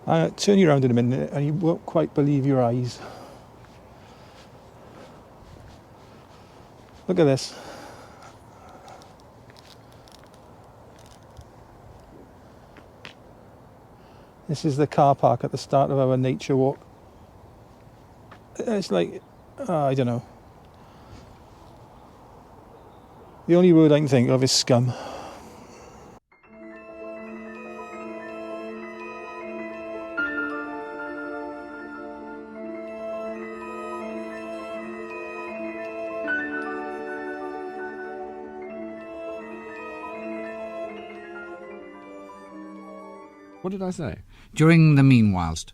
I'll turn you around in a minute and you won't quite believe your eyes. Look at this. This is the car park at the start of our nature walk. It's like, I don't know. The only word I can think of is scum. What did I say? During the meanwhilest.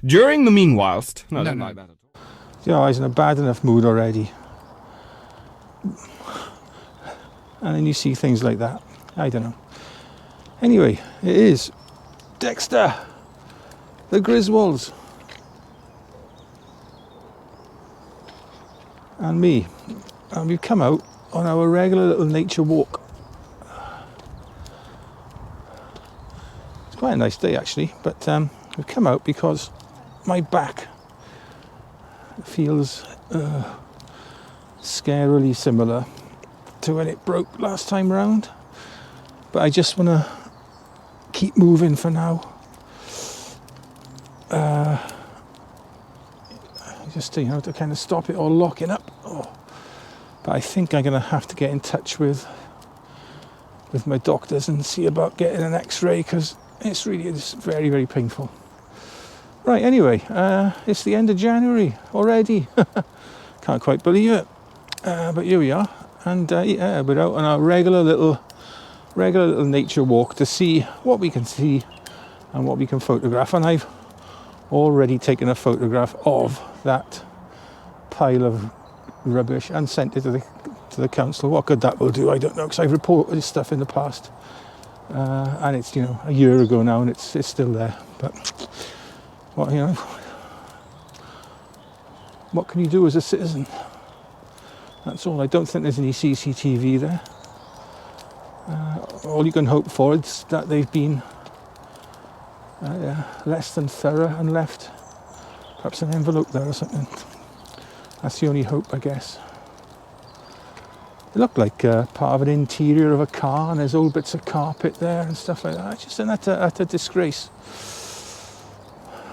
During the meanwhilest? No, I don't like that at all. You know, I was in a bad enough mood already. And then you see things like that. I don't know. Anyway, it is Dexter, the Griswolds, and me. And we've come out on our regular little nature walk. It's quite a nice day actually, but we've come out because my back feels scarily similar to when it broke last time round, but I just want to keep moving for now. Just to kind of stop it all locking up. But I think I'm going to have to get in touch with my doctors and see about getting an X-ray, because it's very, very painful. Right, anyway, it's the end of January already. Can't quite believe it, but here we are. And yeah, we're out on our regular little nature walk to see what we can see and what we can photograph. And I've already taken a photograph of that pile of rubbish and sent it to the council. What good that will do, I don't know, because I've reported this stuff in the past, and it's, you know, a year ago now, and it's still there. But what, you know, what can you do as a citizen? That's all. I don't think there's any CCTV there. All you can hope for is that they've been less than thorough and left perhaps an envelope there or something. That's the only hope, I guess. It looked like part of an interior of a car, and there's old bits of carpet there and stuff like that. It's just an utter disgrace.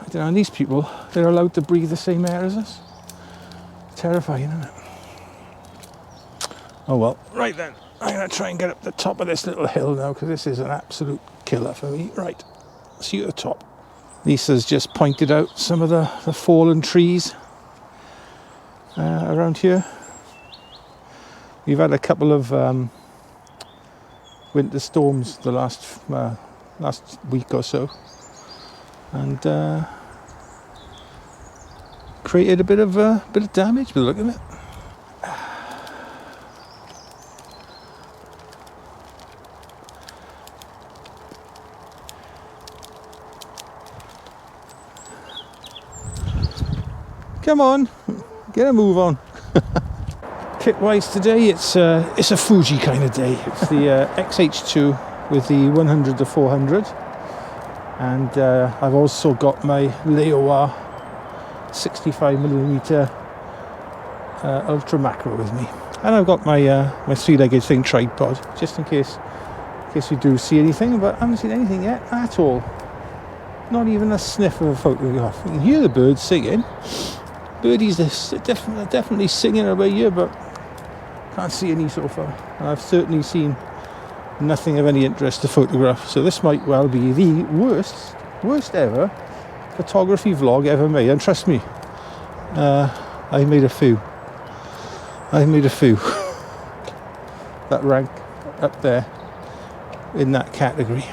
I don't know, and these people, they're allowed to breathe the same air as us. Terrifying, isn't it? Oh well, right then. I'm going to try and get up the top of this little hill now, because this is an absolute killer for me. Right, see you at the top. Lisa's just pointed out some of the fallen trees around here. We've had a couple of winter storms the last week or so, and created a bit of damage by the look of it. Come on, get a move on. Kit-wise today, it's a Fuji kind of day. It's the XH2 with the 100 to 400, and I've also got my Leoa 65mm ultra macro with me, and I've got my my three-legged thing tripod just in case we do see anything. But I haven't seen anything yet at all. Not even a sniff of a photograph. You can hear the birds singing. Birdies are definitely singing away here, but can't see any so far. And I've certainly seen nothing of any interest to photograph. So this might well be the worst ever photography vlog ever made. And trust me, I've made a few that rank up there in that category.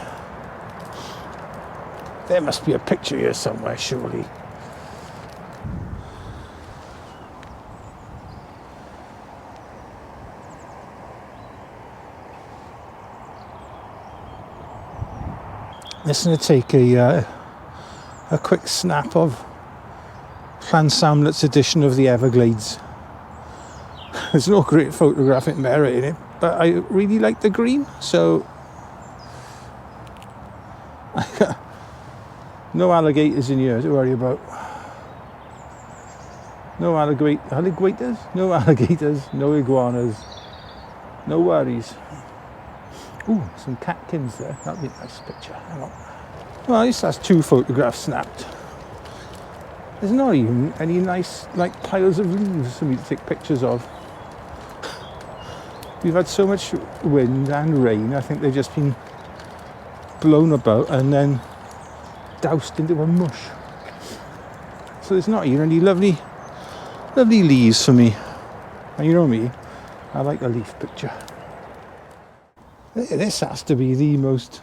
There must be a picture here somewhere, surely. Just going to take a quick snap of Llan Samlet's edition of the Everglades. There's no great photographic merit in it, but I really like the green, so No alligators in here to worry about. No alligators? No alligators, no iguanas. No worries. Ooh, some catkins there. That'd be a nice picture. Hang on. Well, at least that's 2 photographs snapped. There's not even any nice, like, piles of leaves for me to take pictures of. We've had so much wind and rain, I think they've just been blown about and then doused into a mush. So there's not even any lovely leaves for me. And you know me, I like a leaf picture. This has to be the most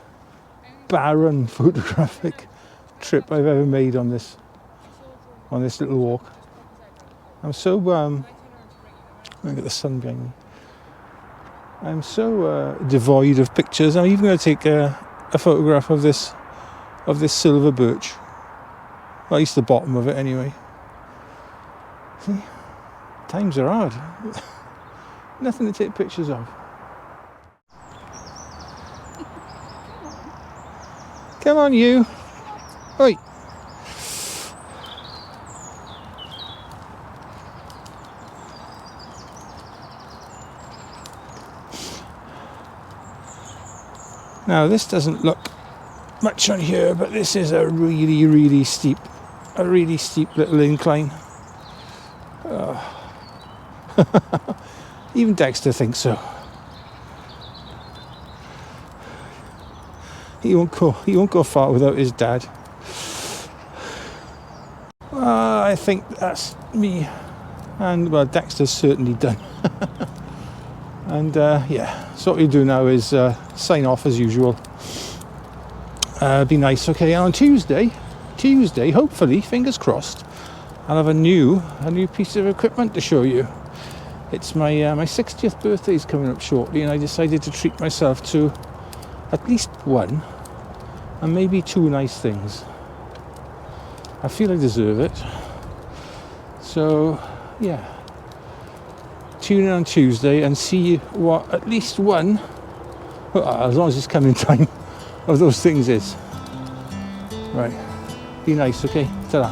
barren photographic trip I've ever made on this little walk. I'm so look at the sun behind me. I'm so devoid of pictures. I'm even going to take a photograph of this silver birch. Well, at least the bottom of it anyway. See, times are hard. Nothing to take pictures of. Come on, you. Oi. Now, this doesn't look much on here, but this is a really steep little incline. Even Dexter thinks so. He won't go far without his dad. I think that's me, and well, Dexter's certainly done. And yeah, so what we do now is sign off as usual. Be nice, okay. And on Tuesday, hopefully, fingers crossed, I'll have a new piece of equipment to show you. It's my 60th birthday is coming up shortly, and I decided to treat myself to at least one and maybe 2 nice things. I feel I deserve it. So yeah, tune in on Tuesday and see what at least one, well, as long as it's coming time, of those things is. Right, be nice, okay? Ta-da.